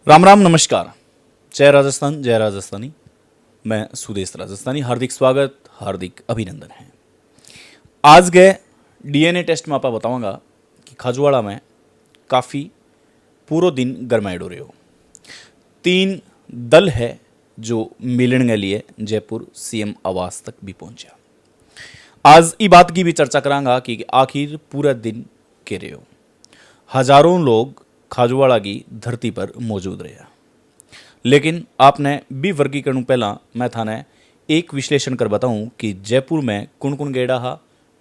राम राम नमस्कार। जय राजस्थान जय राजस्थानी। मैं सुदेश राजस्थानी, हार्दिक स्वागत हार्दिक अभिनंदन है। आज गए डीएनए टेस्ट में आपा बताऊंगा कि खाजुवाड़ा में काफ़ी पूरा दिन गरमाए डो रहे हो। 3 दल है जो मिलने के लिए जयपुर सीएम आवास तक भी पहुंचा। आज ई बात की भी चर्चा करांगा कि आखिर पूरा दिन के रहे हो। हजारों लोग खाजुवाड़ा की धरती पर मौजूद रहे, लेकिन आपने भी वर्गीकरण पहला मैं थाने एक विश्लेषण कर बताऊं कि जयपुर में कुण कुण गेड़ा हा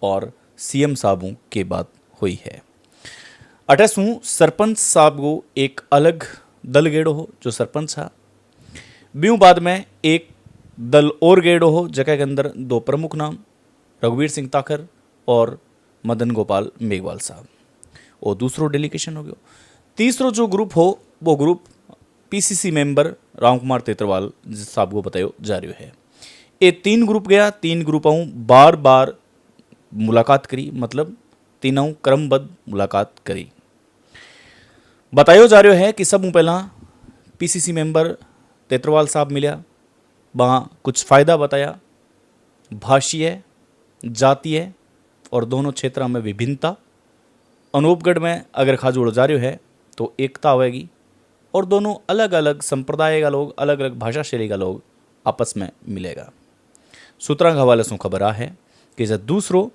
और सीएम साहबों के बात हुई है। अटैसू सरपंच साहब को एक अलग दल गेड़ो हो जो सरपंच हा। ब्यू बाद में एक दल और गेड़ो हो जगह के अंदर 2 प्रमुख नाम रघुवीर सिंह ताखर और मदन गोपाल मेघवाल साहब, और दूसरो डेलीगेशन हो गयो। तीसरो जो ग्रुप हो वो group PCC member Ram Kumar Tetarwal साहब को बतायो जा रही है। ये 3 ग्रुप गया, 3 ग्रुपों बार बार मुलाकात करी, मतलब तीनों क्रमबद्ध मुलाकात करी। बतायो जा रहा है कि सब पहला पीसीसी मेंबर तेतरवाल साहब मिला, वहाँ कुछ फ़ायदा बताया, भाषीय जातीय और दोनों क्षेत्रों में विभिन्नता। अनूपगढ़ में अगर खाजुवाड़ा जा रहे है तो एकता होगी और दोनों अलग अलग संप्रदाय का लोग, अलग अलग भाषा शैली का लोग आपस में मिलेगा। सूत्रों के हवाले से खबर आ है कि जब दूसरो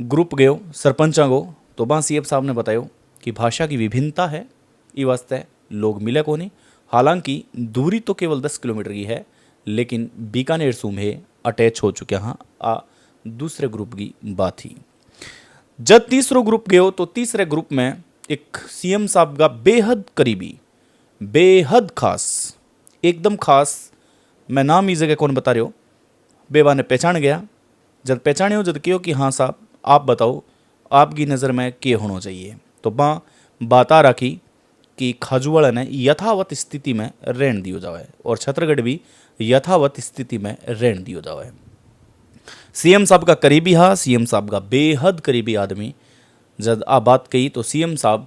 ग्रुप गयो सरपंचा को, तो वहाँ सीएम साहब ने बतायो कि भाषा की विभिन्नता है, ये वास्ते लोग मिले को नहीं। हालांकि दूरी तो केवल 10 किलोमीटर की है, लेकिन बीकानेर सूम्हे अटैच हो चुके हैं। आ दूसरे ग्रुप की बात थी। जब तीसरो ग्रुप गयो तो तीसरे ग्रुप में एक सीएम साहब का बेहद करीबी, बेहद खास, एकदम खास, मैं नाम इस जगह कौन बता रहे हो, बेवा ने पहचान गया। जब पहचाने हो, जब कहो कि हाँ साहब आप बताओ आपकी नज़र में क्या होना चाहिए, तो वहाँ बात आ रखी कि खाजुवाड़ा ने यथावत स्थिति में रहने दियो जावे और छत्तीसगढ़ भी यथावत स्थिति में रहने दियो जावे। सीएम साहब का करीबी हा, सीएम साहब का बेहद करीबी आदमी जब आ बात कही तो सीएम साहब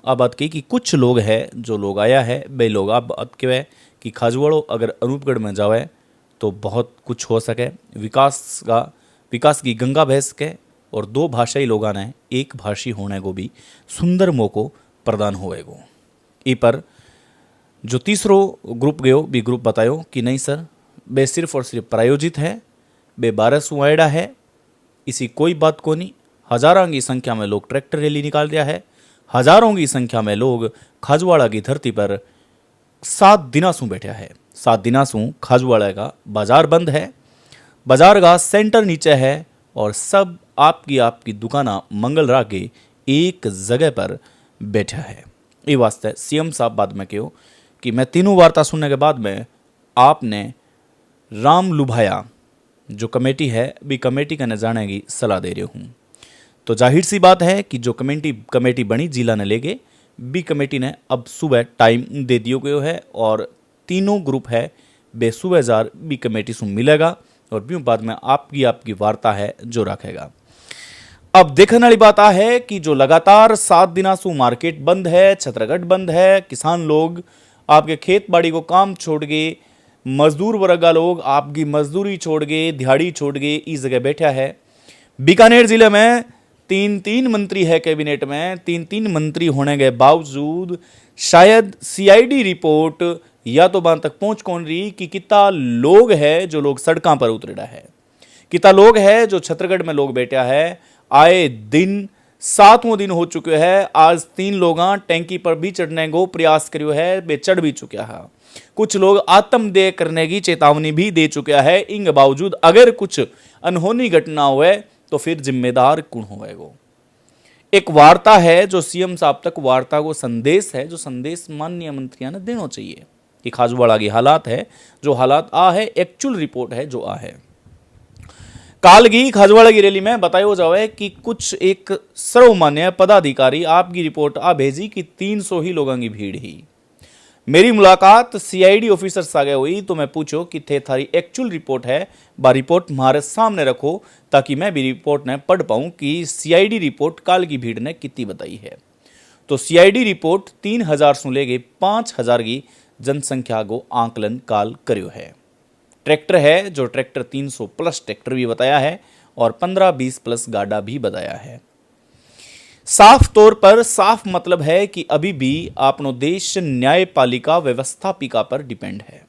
आ बात कही कि कुछ लोग हैं जो लोग आया है वे लोग आप बात कहे कि खाजुवाड़ो अगर अनूपगढ़ में जावे तो बहुत कुछ हो सके, विकास की गंगा बहस के, और 2 भाषाई लोगों ने एक भाषी होने को भी सुंदर मौको प्रदान होएगो। ई पर जो तीसरो ग्रुप गयो भी ग्रुप बतायो कि नहीं सर, वे सिर्फ और सिर्फ प्रायोजित है, बे 1200 आयडा है, इसी कोई बात को नहीं। हजारों की संख्या में लोग ट्रैक्टर रैली निकाल रहा है, हजारों की संख्या में लोग खाजुवाड़ा की धरती पर 7 दिना सू बैठा है। 7 दिना सू खाजुवाड़ा का बाजार बंद है, बाजार का सेंटर नीचे है और सब आपकी दुकाना मंगल रा के एक जगह पर बैठा है। ये वास्ते सीएम साहब बाद में कहो कि मैं तीनों वार्ता सुनने के बाद में आपने राम लुभाया जो कमेटी है भी कमेटी का न जाने की सलाह दे रही हूँ। तो जाहिर सी बात है कि जो कमेटी बनी जिला ने लेके बी कमेटी ने अब सुबह टाइम दे दियो गयो है और तीनों ग्रुप है बे सुबह जार बी कमेटी से मिलेगा और भी बाद में आपकी वार्ता है जो रखेगा। अब देखने वाली बात आ है कि जो लगातार 7 दिना से मार्केट बंद है, छत्तीसगढ़ बंद है, किसान लोग आपके खेत बाड़ी को काम छोड़ के, मजदूर वर्ग लोग आपकी मजदूरी छोड़ के, दिहाड़ी छोड़ के इस जगह बैठा है। बीकानेर जिले में 3 मंत्री है कैबिनेट में, 3 मंत्री होने के बावजूद शायद सीआईडी रिपोर्ट या तो वहां तक पहुंच कौन रही कि कितना लोग है जो लोग सड़कों पर उतरेड़ा है, कितना लोग है जो छत्तीसगढ़ में लोग बैठा है। आए दिन 7वां दिन हो चुके हैं। आज 3 लोग टैंकी पर भी चढ़ने को प्रयास करियो है, वे चढ़ भी चुका है। कुछ लोग आत्मदेह करने की चेतावनी भी दे चुका है। इन बावजूद अगर कुछ अनहोनी घटना हुए तो फिर जिम्मेदार कौन होएगा। एक वार्ता है जो सीएम साहब तक वार्ता को संदेश है, जो संदेश माननीय मंत्रियों ने देना चाहिए कि खाजुवाड़ा की हालात है, जो हालात आ है, एक्चुअल रिपोर्ट है जो आ है। काल की खाजुवाड़ा की रैली में बताया जावे कि कुछ एक सर्वमान्य पदाधिकारी आपकी रिपोर्ट आ भेजी कि 300 ही लोगों की भीड़ ही। मेरी मुलाकात सीआईडी ऑफिसर से आगे हुई तो मैं पूछो कि थे थारी एक्चुअल रिपोर्ट है, बा रिपोर्ट हमारे सामने रखो ताकि मैं भी रिपोर्ट ने पढ़ पाऊं कि सीआईडी रिपोर्ट काल की भीड़ ने कितनी बताई है। तो सीआईडी रिपोर्ट 3000 से लेके 5000 की जनसंख्या को आंकलन काल कर्यो है। ट्रैक्टर है जो ट्रैक्टर 300 प्लस ट्रैक्टर भी बताया है और 15-20 प्लस गाड़ा भी बताया है। साफ तौर पर साफ मतलब है कि अभी भी आपनो देश न्यायपालिका व्यवस्थापिका पर डिपेंड है।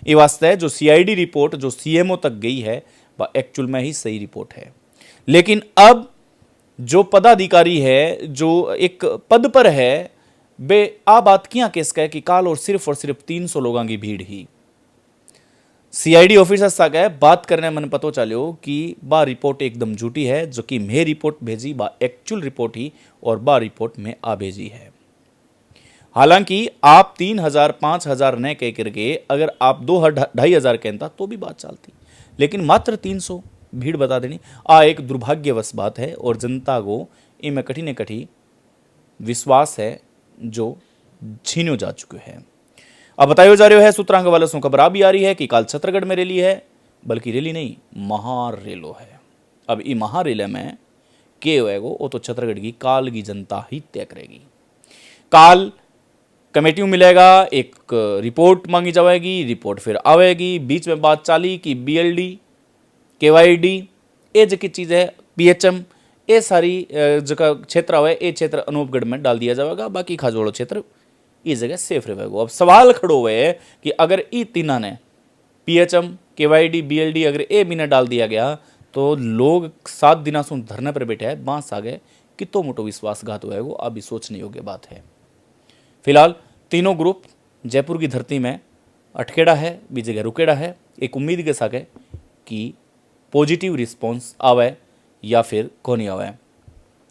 ये वास्ते जो सीआईडी रिपोर्ट जो सीएमओ तक गई है वह एक्चुअल में ही सही रिपोर्ट है। लेकिन अब जो पदाधिकारी है जो एक पद पर है बे आ बात किया केस का है कि काल और सिर्फ 300 लोगों की भीड़ ही सीआईडी ऑफिसर साग है बात करने मन पतो चलो कि बा रिपोर्ट एकदम झूठी है। जो कि मैं रिपोर्ट भेजी बा एक्चुअल रिपोर्ट ही और बा रिपोर्ट में आ भेजी है। हालांकि आप 3000 5000 न कह करके अगर आप 2-2,500 कहता तो भी बात चलती, लेकिन मात्र 300 भीड़ बता देनी आ एक दुर्भाग्यवश बात है और जनता को इनमें कठी न कठी विश्वास है जो छीनो जा चुके हैं। अब बताया जा रहा है सूत्रांक वाले सो खबर आ भी आ रही है कि काल छत्तरगढ़ में रैली है, बल्कि रैली नहीं महारेलो है। अब ये महारेले में के होएगो वो तो छत्तरगढ़ की काल की जनता ही तय करेगी। काल कमेटी मिलेगा, एक रिपोर्ट मांगी जाएगी, रिपोर्ट फिर आवेगी, बीच में बात चाली कि बीएलडी केवाईडी ये जो चीज़ है पीएचएम ये सारी जगह क्षेत्र है ये क्षेत्र अनूपगढ़ में डाल दिया जाएगा, बाकी खाजोड़ो क्षेत्र ये जगह सेफ रहेगा। अब सवाल खड़ो हुए है कि अगर ई तीना ने पीएचएम केवाईडी बीएलडी अगर ए भी डाल दिया गया तो लोग 7 दिना से धरने पर बैठे हैं बांस आ गए कितो मोटो विश्वासघात हुआ है वो अभी सोचने योग्य बात है। फिलहाल तीनों ग्रुप जयपुर की धरती में अटकेड़ा है, बीच जगह रुकेड़ा है। एक उम्मीद के साथ है कि पॉजिटिव रिस्पॉन्स आवे या फिर कौन नहीं आवे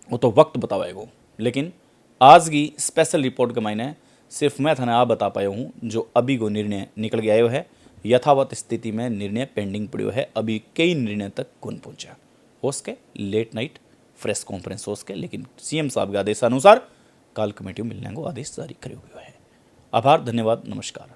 वो तो वक्त बतावेगा। लेकिन आज की स्पेशल रिपोर्ट के मायने सिर्फ मैं थाने आप बता पाया हूँ जो अभी को निर्णय निकल के आयो है। यथावत स्थिति में निर्णय पेंडिंग पड़ो है, अभी कई निर्णय तक कौन पहुंचा हो सके लेट नाइट प्रेस कॉन्फ्रेंस हो सके, लेकिन सीएम साहब के आदेशानुसार काल कमेटी मिलने को आदेश जारी करे हुए है। आभार, धन्यवाद, नमस्कार।